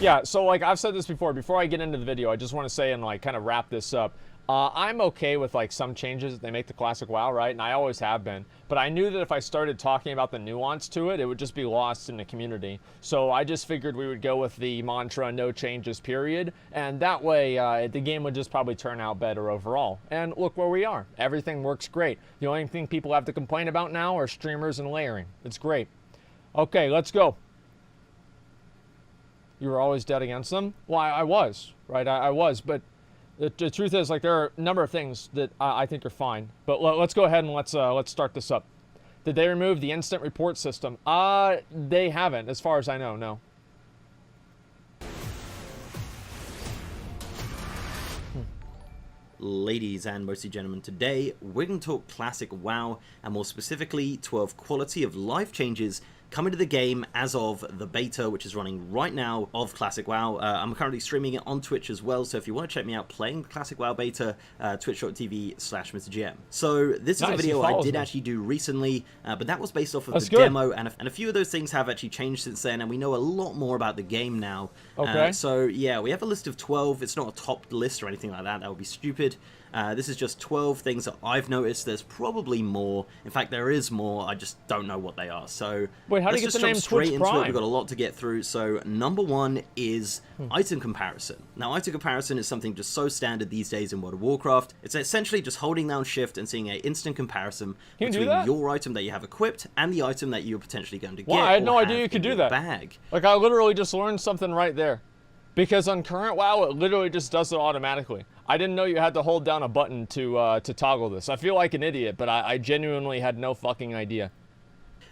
Yeah, so like I've said this before I get into the video, I just want to say and like kind of wrap this up. I'm okay with like some changes that they make to Classic WoW, right? And I always have been. But I knew that if I started talking about the nuance to it, it would just be lost in the community. So I just figured we would go with the mantra, no changes, period. And that way, the game would just probably turn out better overall. And look where we are. Everything works great. The only thing people have to complain about now are streamers and layering. It's great. Okay, let's go. You were always dead against them? Well, I was, right? I was, but the truth is, like, there are a number of things that I think are fine. But let's go ahead and let's start this up. Did they remove the instant report system? They haven't, as far as I know, no. Ladies and mostly gentlemen, today we're going to talk Classic WoW, and more specifically 12 quality of life changes coming to the game as of the beta, which is running right now, of Classic WoW. I'm currently streaming it on Twitch as well, so if you want to check me out playing the Classic WoW beta, twitch.tv/MrGM. So this is a video I did actually do recently, but that was based off of the demo, and a few of those things have actually changed since then, and we know a lot more about the game now. Okay. So yeah, we have a list of 12. It's not a top list or anything like that. That would be stupid. This is just 12 things that I've noticed. There's probably more. In fact, there is more. I just don't know what they are. So wait, how do you get the name Twitch Prime? We've got a lot to get through. So number one is item comparison. Now, item comparison is something just so standard these days in World of Warcraft. It's essentially just holding down Shift and seeing an instant comparison between your item that you have equipped and the item that you're potentially going to get. Well, I had no idea you could do that. Bag. Like, I literally just learned something right there. Because on current WoW, it literally just does it automatically. I didn't know you had to hold down a button to toggle this. I feel like an idiot, but I genuinely had no fucking idea.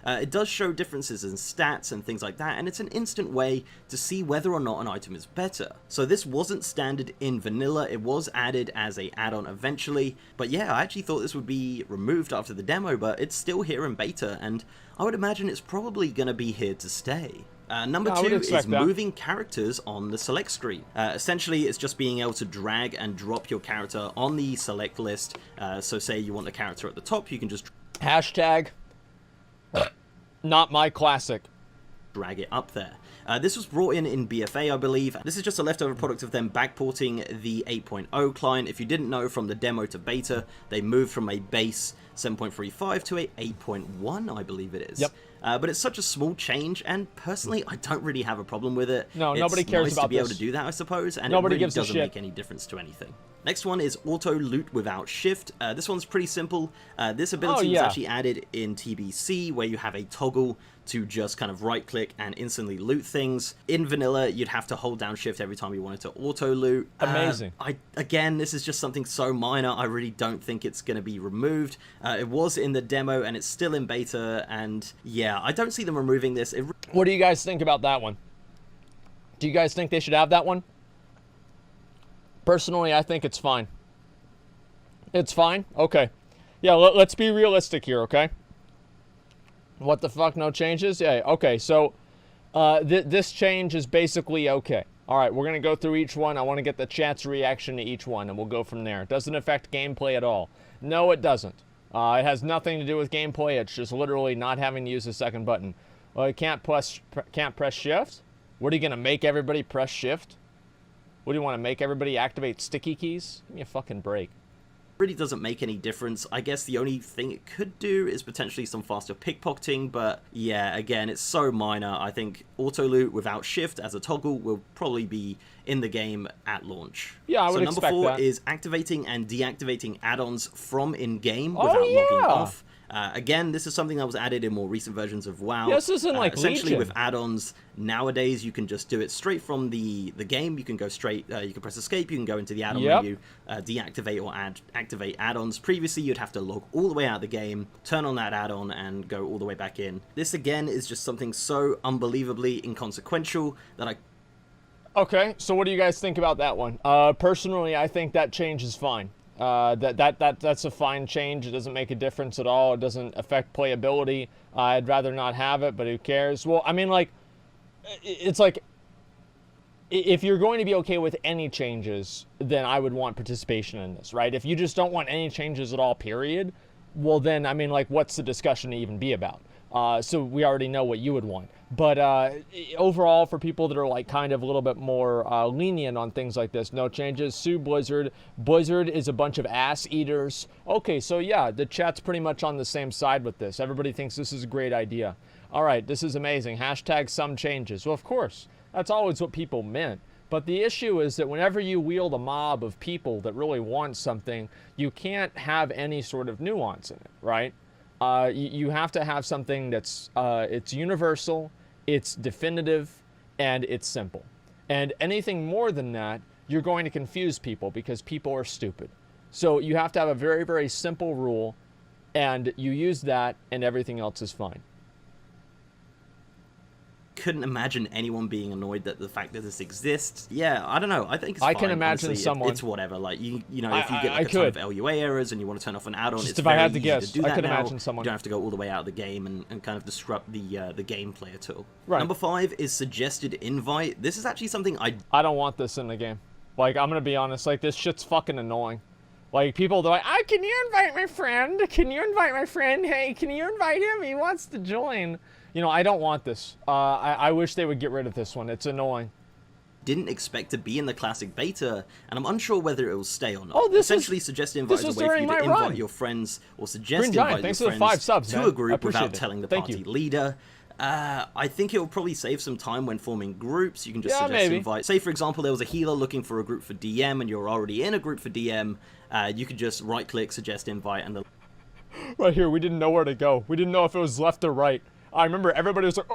It does show differences in stats and things like that, and it's an instant way to see whether or not an item is better. So this wasn't standard in vanilla, it was added as an add-on eventually, but yeah, I actually thought this would be removed after the demo, but it's still here in beta, and I would imagine it's probably going to be here to stay. Number two is moving characters on the select screen. Essentially, it's just being able to drag and drop your character on the select list. So say you want the character at the top, you can just... Hashtag, not my classic. Drag it up there. This was brought in BFA, I believe. This is just a leftover product of them backporting the 8.0 client. If you didn't know, from the demo to beta, they moved from a base 7.35 to a 8.1, I believe it is. Yep. But it's such a small change, and personally, I don't really have a problem with it. No, nobody cares nice about to be this. able to do that, I suppose, and Nobody it really gives a doesn't shit. make any difference to anything. Next one is auto loot without shift. This one's pretty simple. This ability was actually added in TBC, where you have a toggle to just kind of right click and instantly loot things. In vanilla, you'd have to hold down shift every time you wanted to auto loot. Amazing. Again, this is just something so minor, I really don't think it's going to be removed. It was in the demo and it's still in beta, and yeah, I don't see them removing this. What do you guys think about that one? Do you guys think they should have that one? Personally, I think it's fine. It's fine? Okay. Yeah, let's be realistic here, okay? What the fuck, no changes? Yeah, okay, so this change is basically okay. All right, we're going to go through each one. I want to get the chat's reaction to each one, and we'll go from there. It doesn't affect gameplay at all. No, it doesn't. It has nothing to do with gameplay. It's just literally not having to use the second button. Well, you can't press shift? What, are you going to make everybody press shift? What, do you want to make everybody activate sticky keys? Give me a fucking break. Really doesn't make any difference. I guess the only thing it could do is potentially some faster pickpocketing, but yeah, again, it's so minor. I think auto loot without shift as a toggle will probably be in the game at launch. Yeah, I would expect that. So number 4 is activating and deactivating add-ons from in-game without logging off. Again, this is something that was added in more recent versions of WoW. Yeah, this isn't like essentially Legion. With add-ons nowadays, you can just do it straight from the game. You can go straight. You can press escape. You can go into the add-on menu, deactivate or activate add-ons. Previously, you'd have to log all the way out of the game, turn on that add-on, and go all the way back in. This again is just something so unbelievably inconsequential that I. Okay, so what do you guys think about that one? Personally, I think that change is fine. That's a fine change. It doesn't make a difference at all. It doesn't affect playability. I'd rather not have it, but who cares? Well, I mean, like, it's like, if you're going to be okay with any changes, then I would want participation in this, right? If you just don't want any changes at all, period, well then, I mean, like, what's the discussion to even be about? So we already know what you would want. But overall, for people that are like kind of a little bit more lenient on things like this, no changes. Sue Blizzard. Blizzard is a bunch of ass eaters. Okay, so yeah, the chat's pretty much on the same side with this. Everybody thinks this is a great idea. All right, this is amazing. Hashtag some changes. Well, of course, that's always what people meant. But the issue is that whenever you wield a mob of people that really want something, you can't have any sort of nuance in it, right? You have to have something that's it's universal, it's definitive, and it's simple. And anything more than that, you're going to confuse people because people are stupid. So you have to have a very, very simple rule, and you use that, and everything else is fine. Couldn't imagine anyone being annoyed that the fact that this exists. Yeah, I don't know. I think it's I fine. can imagine Honestly, someone. It's whatever. Like you know, if you get like a ton of LUA errors and you want to turn off an add-on, Just it's if I very had to easy guess, to do I that could now. imagine someone. You don't have to go all the way out of the game and kind of disrupt the gameplay at all. Right. Number 5 is suggested invite. This is actually something I don't want this in the game. Like, I'm gonna be honest. Like, this shit's fucking annoying. Like, people, they're like, can you invite my friend? Can you invite my friend? Hey, can you invite him? He wants to join. You know, I don't want this. I wish they would get rid of this one. It's annoying. Didn't expect to be in the classic beta, and I'm unsure whether it will stay or not. Oh, Essentially, suggested invite is a way for you to invite your friends or suggest Green Giant, invite thanks your for the friends 5 subs, to man. a group I appreciate without it. telling the Thank party you. leader. I think it will probably save some time when forming groups. You can just suggest maybe. invite. Say, for example, there was a healer looking for a group for DM, and you're already in a group for DM. You could just right-click, suggest invite, and the Right here, we didn't know where to go. We didn't know if it was left or right. I remember everybody was like,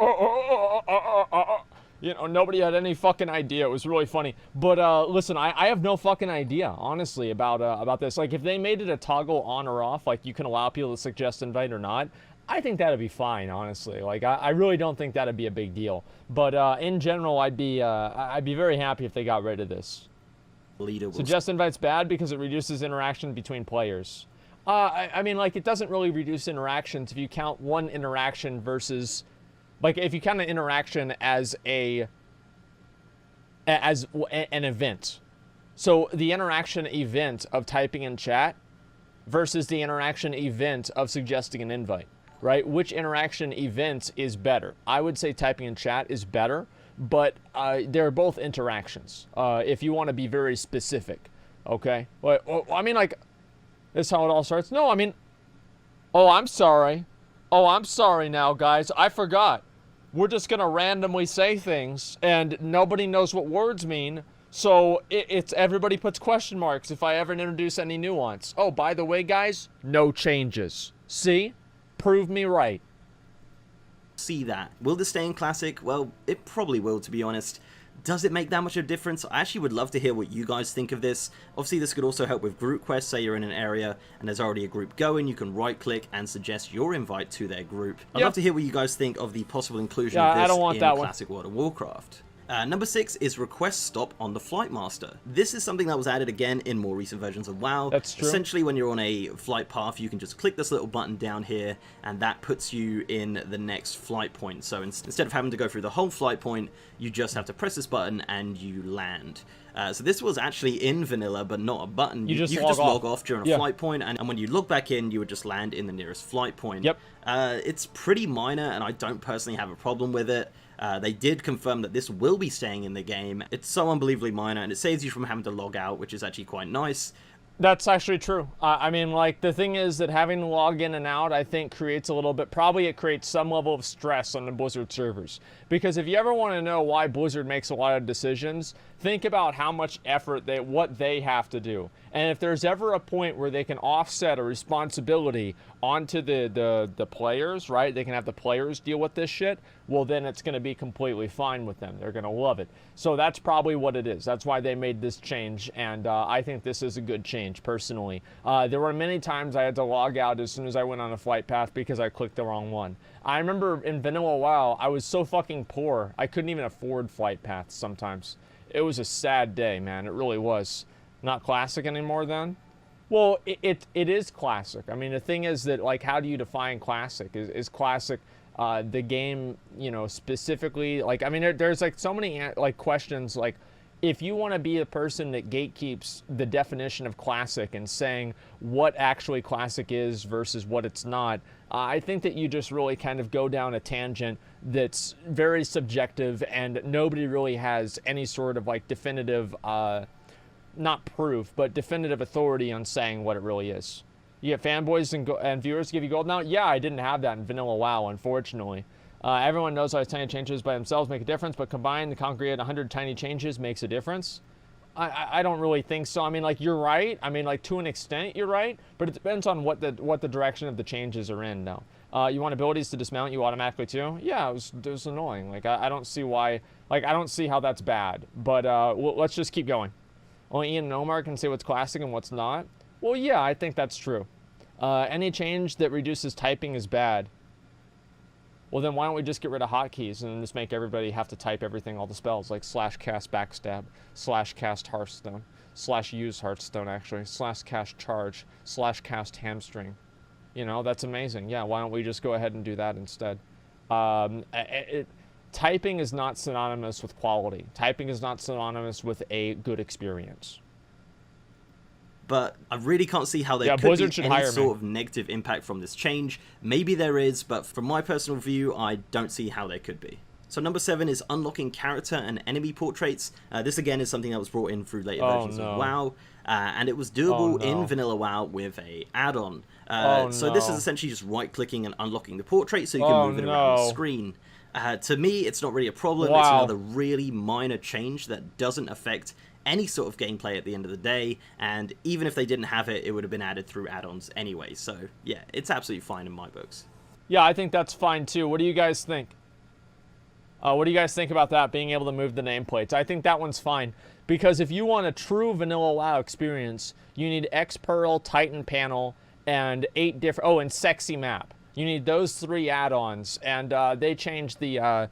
you know, nobody had any fucking idea. It was really funny. But listen, I have no fucking idea, honestly, about this. Like, if they made it a toggle on or off, like you can allow people to suggest invite or not, I think that'd be fine, honestly. Like, I really don't think that'd be a big deal. But in general, I'd be very happy if they got rid of this. leader will Suggest invite's bad because it reduces interaction between players. I mean, like, it doesn't really reduce interactions if you count one interaction versus, like, if you count an interaction as an event. So the interaction event of typing in chat versus the interaction event of suggesting an invite, right? Which interaction event is better? I would say typing in chat is better, but they're both interactions, if you want to be very specific, okay? Well, I mean, like, this is how it all starts. No, I mean, oh, I'm sorry. Oh, I'm sorry now, guys. I forgot. We're just going to randomly say things, and nobody knows what words mean, so it's everybody puts question marks if I ever introduce any nuance. Oh, by the way, guys, no changes. See? Prove me right. see that. Will this stay in Classic? Well, it probably will, to be honest. Does it make that much of a difference? I actually would love to hear what you guys think of this. Obviously, this could also help with group quests. Say you're in an area and there's already a group going, you can right-click and suggest your invite to their group. I'd love to hear what you guys think of the possible inclusion of this in Classic World of Warcraft. Number 6 is request stop on the Flight Master. This is something that was added again in more recent versions of WoW. That's true. Essentially, when you're on a flight path, you can just click this little button down here, and that puts you in the next flight point. So instead of having to go through the whole flight point, you just have to press this button and you land. So this was actually in vanilla, but not a button. You could just log off during a flight point, and when you look back in, you would just land in the nearest flight point. Yep. It's pretty minor, and I don't personally have a problem with it. They did confirm that this will be staying in the game. It's so unbelievably minor, and it saves you from having to log out, which is actually quite nice. That's actually true. I mean, like, the thing is that having to log in and out, I think, creates a little bit, probably it creates some level of stress on the Blizzard servers. Because if you ever want to know why Blizzard makes a lot of decisions, think about how much effort what they have to do. And if there's ever a point where they can offset a responsibility onto the players, right? They can have the players deal with this shit, well, then it's going to be completely fine with them. They're going to love it. So that's probably what it is. That's why they made this change, and I think this is a good change, personally. There were many times I had to log out as soon as I went on a flight path because I clicked the wrong one. I remember in Vanilla WoW, I was so fucking poor, I couldn't even afford flight paths sometimes. It was a sad day, man. It really was. Not classic anymore then? Well, it is classic. I mean, the thing is that, like, how do you define classic? Is classic the game, you know, specifically? Like, I mean, there's like so many like questions, like, if you want to be the person that gatekeeps the definition of classic and saying what actually classic is versus what it's not, I think that you just really kind of go down a tangent that's very subjective, and nobody really has any sort of like definitive, not proof, but definitive authority on saying what it really is. You get fanboys and viewers give you gold now? Yeah, I didn't have that in vanilla WoW, unfortunately. Everyone knows how tiny changes by themselves make a difference, but combined, the congregate 100 tiny changes makes a difference. I don't really think so. I mean, like, you're right. I mean, like, to an extent, you're right, but it depends on what the direction of the changes are in now. You want abilities to dismount you automatically too? Yeah, it was annoying. Like, I don't see why, like, I don't see how that's bad, but let's just keep going. Only Ian and Omar can say what's classic and what's not. Well, yeah, I think that's true. Any change that reduces typing is bad. Well, then why don't we just get rid of hotkeys and just make everybody have to type everything, all the spells, like /cast backstab, /cast hearthstone, /use hearthstone, actually, /cast charge, /cast hamstring. You know, that's amazing. Yeah, why don't we just go ahead and do that instead? Typing is not synonymous with quality. Typing is not synonymous with a good experience. But I really can't see how there could be any sort of negative impact from this change. Maybe there is, but from my personal view, I don't see how there could be. So number 7 is unlocking character and enemy portraits. This again is something that was brought in through later versions of WoW, and it was doable in vanilla WoW with a add-on. So this is essentially just right-clicking and unlocking the portrait so you can move it around the screen. To me, it's not really a problem. It's another really minor change that doesn't affect any sort of gameplay at the end of the day, and even if they didn't have it, it would have been added through add-ons anyway. So yeah, it's absolutely fine in my books. Yeah, I think that's fine too. What do you guys think? What do you guys think about that, being able to move the nameplates? I think that one's fine, because if you want a true vanilla WoW experience, you need X-Pearl, Titan Panel, and 8 different... Oh, and Sexy Map. You need those 3 add-ons, and they changed the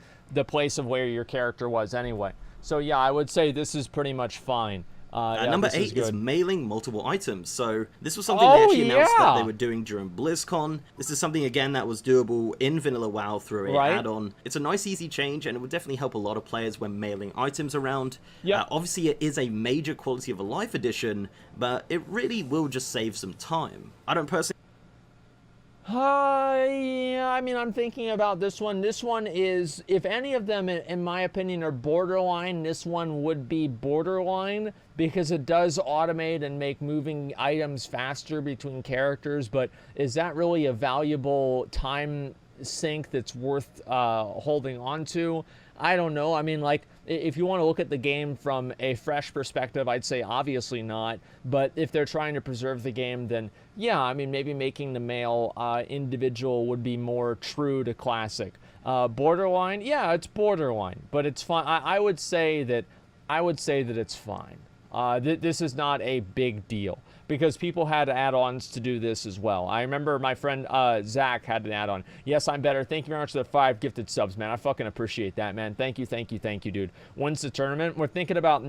place of where your character was anyway. So yeah, I would say this is pretty much fine. Yeah, number 8 is mailing multiple items. So this was something they actually announced that they were doing during BlizzCon. This is something, again, that was doable in vanilla WoW through an add-on. It's a nice, easy change, and it would definitely help a lot of players when mailing items around. Obviously, it is a major quality of life addition, but it really will just save some time. I don't personally... Yeah, I mean, I'm thinking about this one. This one is, if any of them, in my opinion, are borderline, this one would be borderline, because it does automate and make moving items faster between characters, but is that really a valuable time sink that's worth holding on to? I don't know. I mean, like, if you want to look at the game from a fresh perspective, I'd say obviously not. But if they're trying to preserve the game, then yeah, I mean, maybe making the mail individual would be more true to classic. Borderline, yeah, it's borderline, but it's fine. I would say that it's fine. This is not a big deal, because people had add-ons to do this as well. I remember my friend Zach had an add-on. Yes, I'm better. Thank you very much for the 5 gifted subs, man. I fucking appreciate that, man. Thank you, dude. When's the tournament? We're thinking about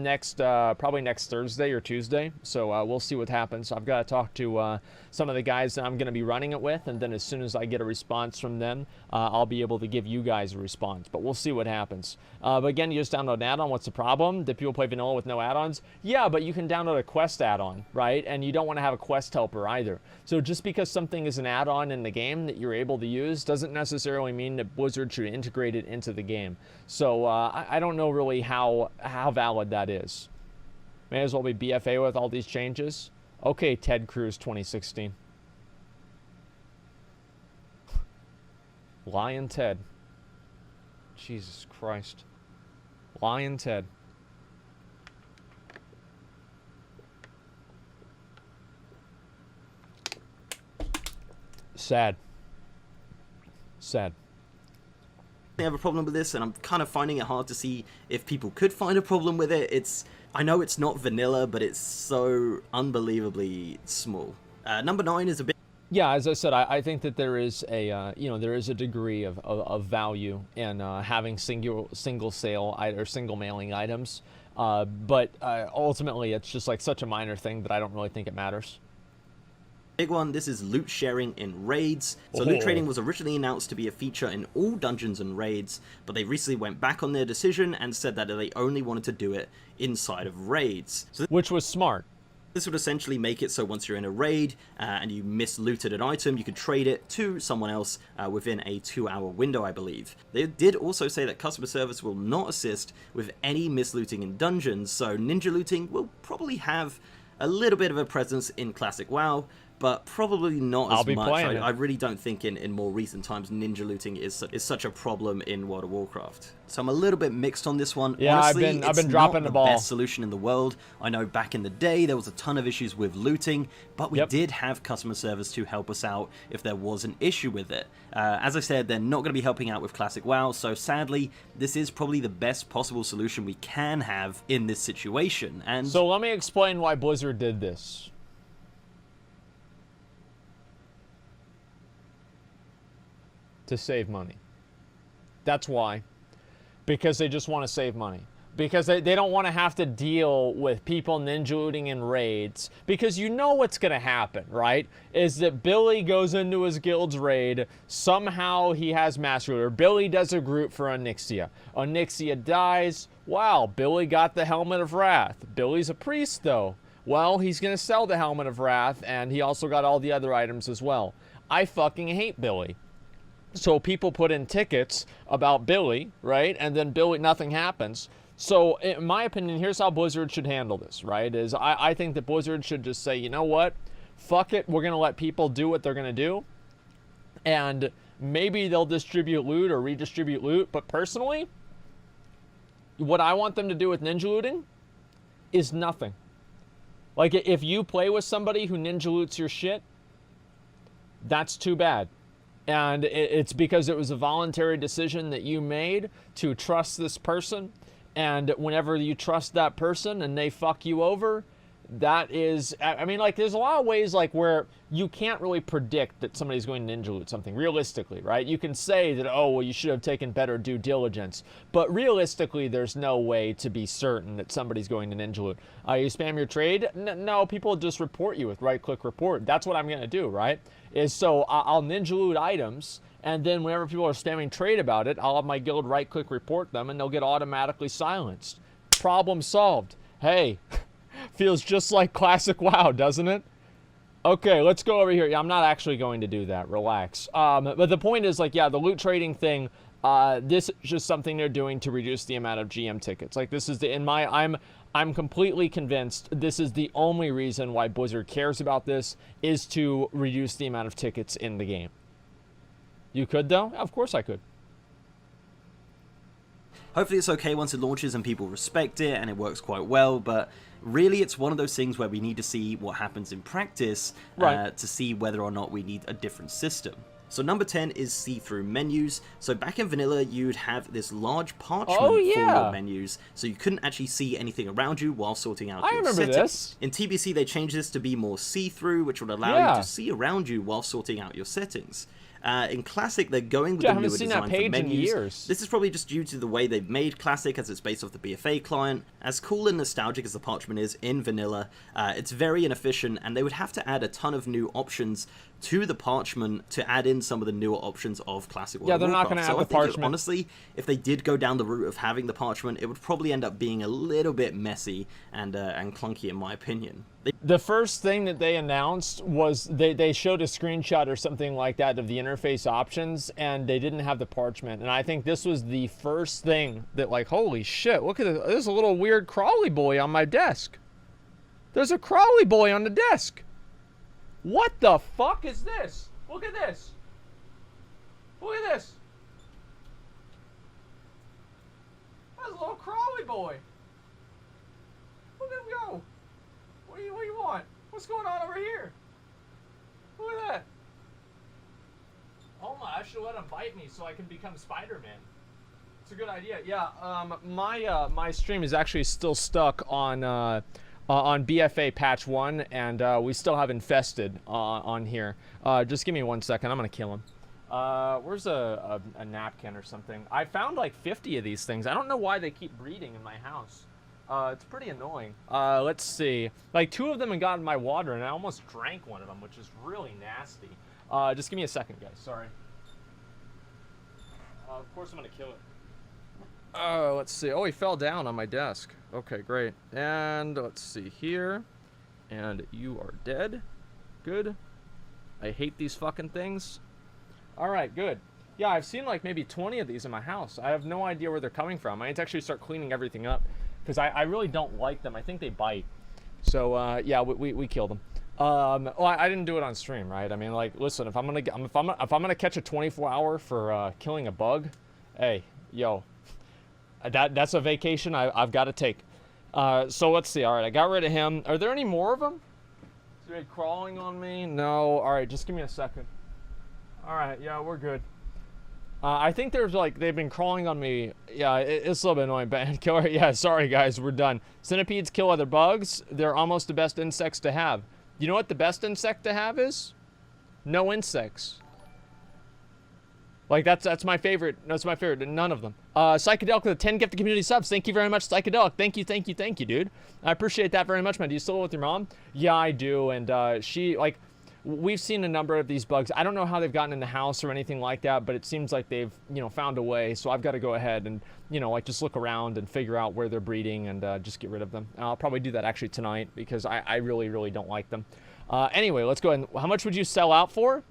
probably next Thursday or Tuesday, so we'll see what happens. I've got to talk to some of the guys that I'm going to be running it with, and then as soon as I get a response from them, I'll be able to give you guys a response, but we'll see what happens. But again, you just download an add-on. What's the problem? Did people play vanilla with no add-ons? Yeah, but you can download a quest add-on, right? And you don't want to have a quest helper either. So just because something is an add-on in the game that you're able to use doesn't necessarily mean that Blizzard should integrate it into the game. So I don't know really how valid that is. May as well be BFA with all these changes. Okay, Ted Cruz 2016. Lion Ted. Jesus Christ. Lion Ted. Sad. I have a problem with this, and I'm kind of finding it hard to see if people could find a problem with it. I know it's not vanilla, but it's so unbelievably small. Number 9 is a bit... Yeah, as I said, I think that there is a there is a degree of value in having single sale or single mailing items, but ultimately it's just like such a minor thing that I don't really think it matters. Big one, this is loot sharing in raids. So loot trading was originally announced to be a feature in all dungeons and raids, but they recently went back on their decision and said that they only wanted to do it inside of raids. So which was smart. this would essentially make it so once you're in a raid and you mislooted an item, you could trade it to someone else within a 2-hour window, I believe. They did also say that customer service will not assist with any mislooting in dungeons, so ninja looting will probably have a little bit of a presence in Classic WoW, but probably not as much. I really don't think in more recent times ninja looting is such a problem in World of Warcraft. So I'm a little bit mixed on this one. Yeah, honestly, I've been dropping the ball. Best solution in the world. I know back in the day there was a ton of issues with looting, but we did have customer service to help us out if there was an issue with it. As I said, they're not going to be helping out with Classic WoW, so sadly, this is probably the best possible solution we can have in this situation. And so let me explain why Blizzard did this. To save money. That's why. Because they just want to save money. Because they don't want to have to deal with people ninja looting in raids. Because you know what's going to happen, right? Is that Billy goes into his guild's raid. Somehow he has Master Looter. Billy does a group for Onyxia. Onyxia dies. Wow, Billy got the Helmet of Wrath. Billy's a priest, though. Well, he's going to sell the Helmet of Wrath. And he also got all the other items as well. I fucking hate Billy. So people put in tickets about Billy, right? And then Billy, nothing happens. So in my opinion, here's how Blizzard should handle this, right? Is I think that Blizzard should just say, you know what? Fuck it. We're going to let people do what they're going to do. And maybe they'll distribute loot or redistribute loot. But personally, what I want them to do with ninja looting is nothing. Like if you play with somebody who ninja loots your shit, that's too bad. And it's because it was a voluntary decision that you made to trust this person. And whenever you trust that person and they fuck you over, that is, I mean, like, there's a lot of ways, like, where you can't really predict that somebody's going to ninja loot something, realistically, right? You can say that, oh, well, you should have taken better due diligence. But realistically, there's no way to be certain that somebody's going to ninja loot. You spam your trade? No, people just report you with right-click report. That's what I'm going to do, right? Is so I'll ninja loot items, and then whenever people are spamming trade about it, I'll have my guild right-click report them, and they'll get automatically silenced. Problem solved. Hey, feels just like Classic WoW, doesn't it? Okay, let's go over here. Yeah, I'm not actually going to do that. Relax. But the point is, like, yeah, the loot trading thing, this is just something they're doing to reduce the amount of GM tickets. Like, this is the, I'm completely convinced this is the only reason why Blizzard cares about this, is to reduce the amount of tickets in the game. You could, though? Of course I could. Hopefully it's okay once it launches and people respect it and it works quite well, but really it's one of those things where we need to see what happens in practice to see whether or not we need a different system. So number 10 is see-through menus. So back in vanilla, you'd have this large parchment for your menus, so you couldn't actually see anything around you while sorting out your settings. This. In TBC, they changed this to be more see-through, which would allow you to see around you while sorting out your settings. In Classic, they're going with the newer design for menus. This is probably just due to the way they've made Classic, as it's based off the BFA client. As cool and nostalgic as the parchment is in vanilla, it's very inefficient, and they would have to add a ton of new options to the parchment to add in some of the newer options of Classic World of Warcraft. They're not going to add the parchment. Honestly, if they did go down the route of having the parchment, it would probably end up being a little bit messy and clunky, in my opinion. The first thing that they announced was they showed a screenshot or something like that of the interface options, and they didn't have the parchment. And I think this was the first thing that, like, holy shit, look at this. There's a little weird crawly boy on my desk. There's a crawly boy on the desk. What the fuck is this? Look at this. Look at this. That's a little crawly boy. Look at him go. What do you want? What's going on over here? Look at that. Oh my, I should let him bite me so I can become Spider-Man. It's a good idea. Yeah, my stream is actually still stuck on BFA patch 1, and we still have infested on here. Just give me 1 second. I'm gonna kill him. Where's a napkin or something? I found like 50 of these things. I don't know why they keep breeding in my house. It's pretty annoying. Let's see. Like, 2 of them had gotten my water, and I almost drank one of them, which is really nasty. Just give me a second, guys. Sorry. Of course I'm gonna kill it. Let's see. Oh, he fell down on my desk. Okay, great. And let's see here. And you are dead. Good. I hate these fucking things. Alright, good. Yeah, I've seen like maybe 20 of these in my house. I have no idea where they're coming from. I need to actually start cleaning everything up. Because I really don't like them. I think they bite. So, yeah, we killed them. Well, I didn't do it on stream, right? I mean, like, listen, if I'm gonna catch a 24-hour for killing a bug, hey, yo, that's a vacation I've got to take. So let's see. All right, I got rid of him. Are there any more of them? Is they crawling on me? No. All right, just give me a second. All right, yeah, we're good. I think there's like they've been crawling on me. Yeah, it's a little bit annoying. But killer. Yeah, sorry guys, we're done. Centipedes kill other bugs. They're almost the best insects to have. You know what the best insect to have is? No insects. Like that's my favorite. That's my favorite. None of them. Psychedelic with 10 gifted community subs. Thank you very much, Psychedelic. Thank you, dude. I appreciate that very much, man. Do you still live with your mom? Yeah, I do. And she like. We've seen a number of these bugs. I don't know how they've gotten in the house or anything like that, but it seems like they've, you know, found a way. So I've got to go ahead and, you know, like just look around and figure out where they're breeding and just get rid of them. I'll probably do that actually tonight because I really, really don't like them. Anyway, let's go ahead. How much would you sell out for?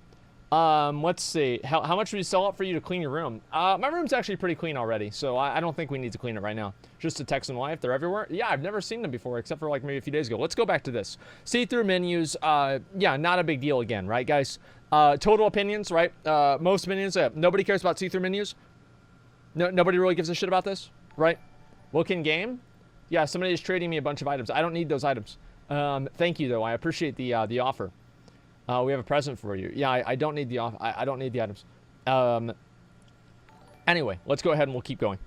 Let's see. How much would you sell out for you to clean your room? My room's actually pretty clean already, so I don't think we need to clean it right now. Just a text and wife, they're everywhere. Yeah, I've never seen them before, except for like maybe a few days ago. Let's go back to this. See-through menus, yeah, not a big deal again, right, guys? Total opinions, right? Most opinions, nobody cares about see-through menus. Nobody really gives a shit about this, right? Look in game. Yeah, somebody is trading me a bunch of items. I don't need those items. Thank you, though. I appreciate the offer. We have a present for you. Yeah, I don't need the I don't need the items. Anyway, let's go ahead and we'll keep going.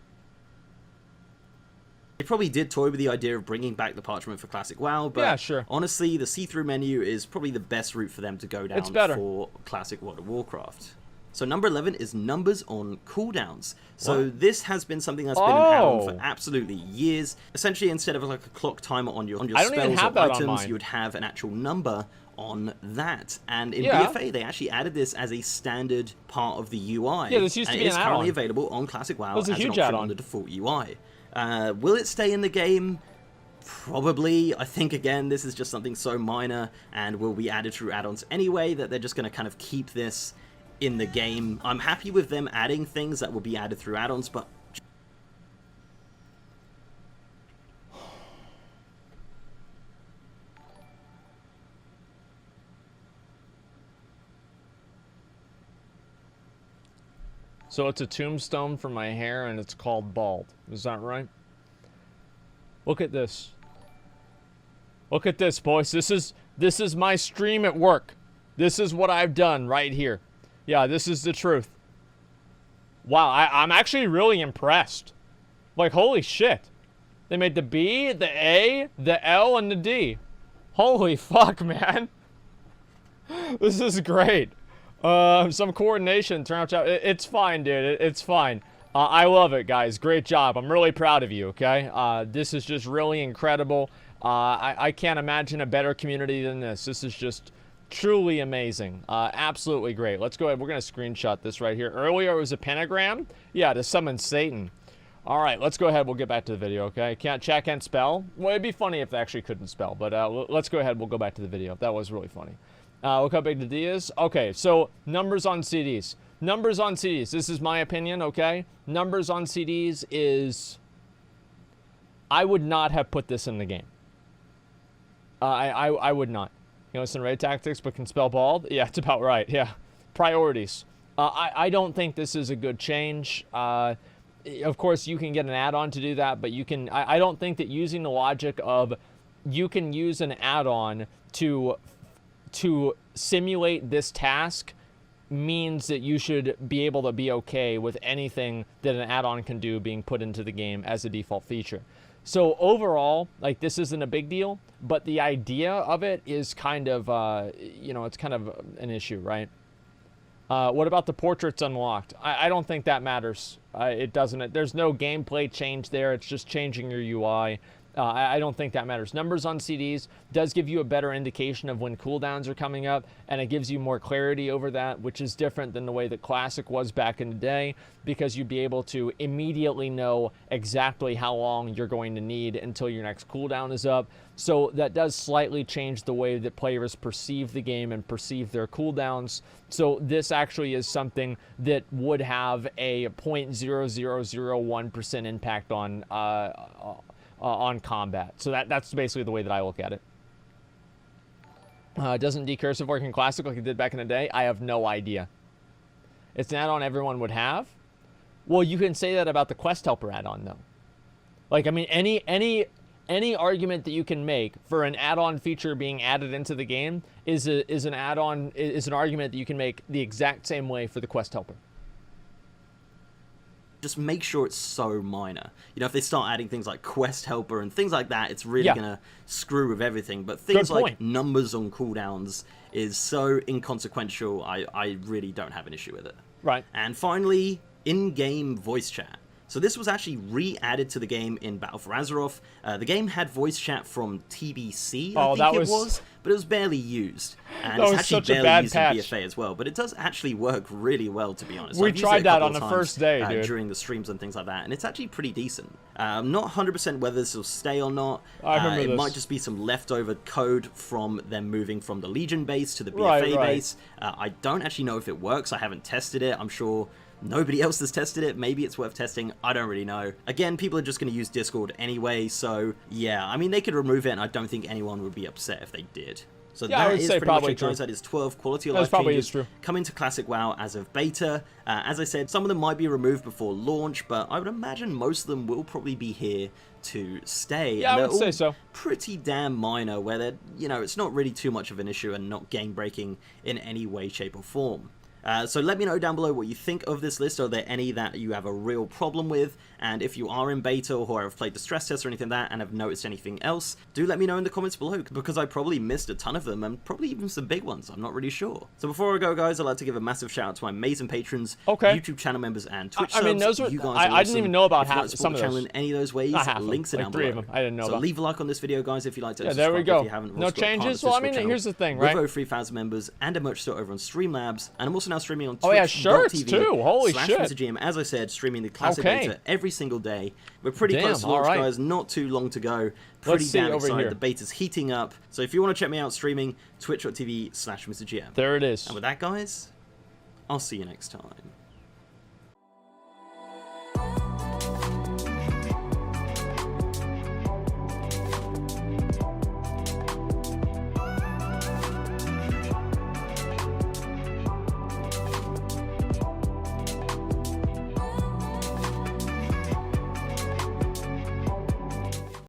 They probably did toy with the idea of bringing back the parchment for Classic WoW, but yeah, sure. Honestly, the see-through menu is probably the best route for them to go down for Classic World of Warcraft. So number 11 is numbers on cooldowns. So this has been something that's been an add-on for absolutely years. Essentially, instead of like a clock timer on your spells or items, you would have an actual number on that. And in BFA, they actually added this as a standard part of the UI. Yeah, this used to be an add-on. It's currently available on Classic WoW as an option on the default UI. Will it stay in the game? Probably. I think, again, this is just something so minor and will be added through add-ons anyway that they're just going to kind of keep this in the game. I'm happy with them adding things that will be added through add-ons, but so it's a tombstone for my hair and it's called bald. Is that right? Look at this. Look at this, boys. This is my stream at work. This is what I've done right here. Yeah, this is the truth. Wow, I'm actually really impressed. Like, holy shit. They made the B, the A, the L, and the D. Holy fuck, man. This is great. Some coordination turned out. It's fine, dude. It's fine. I love it, guys. Great job. I'm really proud of you, okay? This is just really incredible. I can't imagine a better community than this. This is just truly amazing. Absolutely great. Let's go ahead. We're going to screenshot this right here. Earlier, it was a pentagram. Yeah, to summon Satan. All right, let's go ahead. We'll get back to the video, okay? Chat can't spell. Well, it'd be funny if they actually couldn't spell, but let's go ahead. We'll go back to the video. That was really funny. Look how big the D is. Okay, so numbers on CDs. Numbers on CDs. This is my opinion, okay? Numbers on CDs is... I would not have put this in the game. I would not. You know, listen, raid tactics, but can spell bald? Yeah, it's about right. Yeah. Priorities. I don't think this is a good change. Of course, you can get an add-on to do that, but you can... I don't think that using the logic of you can use an add-on to simulate this task means that you should be able to be okay with anything that an add-on can do being put into the game as a default feature. So overall, like, this isn't a big deal, but the idea of it is kind of, you know, it's kind of an issue, right? What about the portraits unlocked? I don't think that matters. It doesn't. There's no gameplay change there. It's just changing your UI. I don't think that matters. Numbers on CDs does give you a better indication of when cooldowns are coming up, and it gives you more clarity over that, which is different than the way that Classic was back in the day, because you'd be able to immediately know exactly how long you're going to need until your next cooldown is up. So that does slightly change the way that players perceive the game and perceive their cooldowns. So this actually is something that would have a 0.0001% impact on combat. So that's basically the way that I look at it. Doesn't decursive work in Classic like it did back in the day? I have no idea. It's an add-on everyone would have. Well, you can say that about the Quest Helper add-on, though. Like, I mean, any argument that you can make for an add-on feature being added into the game is an argument that you can make the exact same way for the Quest Helper. Just make sure it's so minor. You know, if they start adding things like Quest Helper and things like that, it's really gonna screw with everything. But things like numbers on cooldowns is so inconsequential, I really don't have an issue with it. Right. And finally, in-game voice chat. So this was actually re-added to the game in Battle for Azeroth. The game had voice chat from TBC, I think it was, but it was barely used. And it's actually barely used in BFA as well. But it does actually work really well, to be honest. We tried that on the first day, dude. During the streams and things like that, and it's actually pretty decent. I'm not 100% whether this will stay or not. It might just be some leftover code from them moving from the Legion base to the BFA base. I don't actually know if it works. I haven't tested it. I'm sure nobody else has tested it. Maybe it's worth testing. I don't really know. Again, people are just going to use Discord anyway, so yeah, I mean, they could remove it, and I don't think anyone would be upset if they did. So yeah, that is pretty much it, guys. That is 12 quality of life changes coming to Classic WoW as of beta. As I said, some of them might be removed before launch, but I would imagine most of them will probably be here to stay. Yeah, and I would say so. Pretty damn minor, where they're, you know, it's not really too much of an issue and not game breaking in any way, shape, or form. So let me know down below what you think of this list. Are there any that you have a real problem with? And if you are in beta or have played the stress test or anything like that and have noticed anything else, do let me know in the comments below, because I probably missed a ton of them, and probably even some big ones. I'm not really sure. So before I go, guys, I'd like to give a massive shout out to my amazing patrons, YouTube channel members, and Twitch subs. I mean, those were, you guys I didn't even know about half some of channel those. in any of those ways, links are down below. 3 of them. I didn't know so about. Leave a like on this video, guys, if you liked it. Yeah, there we go. If you haven't, no changes? Well, I mean, here's the thing, right? With over 3,000 members and a merch store over on Streamlabs, and I'm also now streaming on Twitch. Oh yeah, shirts too. Holy shit. Mr. GM, as I said, streaming the classic beta every single day. We're pretty close to launch, guys. Not too long to go. Pretty damn excited. The beta's heating up. So if you want to check me out streaming, twitch.tv/MrGM. There it is. And with that, guys, I'll see you next time.